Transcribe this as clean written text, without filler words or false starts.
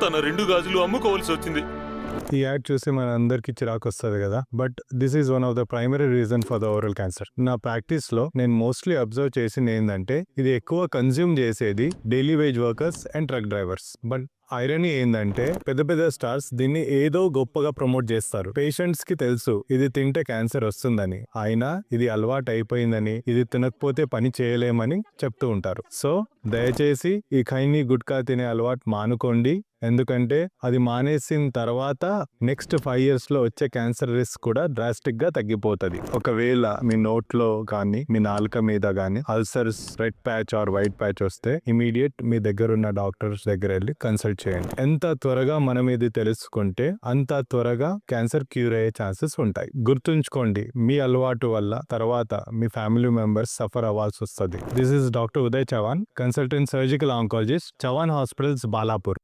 తన 2 గాజులు అమ్ముకోవాల్సి వచ్చింది. ఈ యాడ్ చూసి మన అందరికి చిరాకు వస్తుంది కదా, but this is one of the primary reason for the oral cancer. నా ప్రాక్టీస్ లో నేను మోస్ట్లీ అబ్జర్వ్ చేసింది ఏంటంటే, ఇది ఎక్కువ కన్జ్యూమ్ చేసేది daily wage workers and truck drivers. But irony ఏంటంటే, పెద్ద పెద్ద స్టార్స్ దీన్ని ఏదో గొప్పగా ప్రమోట్ చేస్తారు. పేషెంట్స్ కి తెలుసు ఇది తింటే క్యాన్సర్ వస్తుందని, అయినా ఇది అలవాటు అయిపోయిందని, ఇది తినకపోతే పని చేయలేమని చెప్తూ ఉంటారు. సో దయచేసి ఈ ఖైనీ గుట్కా తినే అలవాటు మానుకోండి. ఎందుకంటే అది మానేసిన తర్వాత నెక్స్ట్ 5 years లో వచ్చే క్యాన్సర్ రిస్క్ కూడా డ్రాస్టిక్ గా తగ్గిపోతుంది. ఒకవేళ మీ నోట్లో కానీ మీ నాలుక మీద కానీ ulcers, red patch or white patch వస్తే ఇమీడియట్ మీ దగ్గర ఉన్న డాక్టర్స్ దగ్గర వెళ్ళి కన్సల్ట్ చేయండి. ఎంత త్వరగా మనం ఇది తెలుసుకుంటే అంత త్వరగా క్యాన్సర్ క్యూర్ అయ్యే ఛాన్సెస్ ఉంటాయి. గుర్తుంచుకోండి, మీ అలవాటు వల్ల తర్వాత మీ ఫ్యామిలీ మెంబర్స్ సఫర్ అవ్వాల్సి వస్తుంది. This is doctor Uday Chavan, consultant surgical oncologist, Chavan hospitals, Balapur.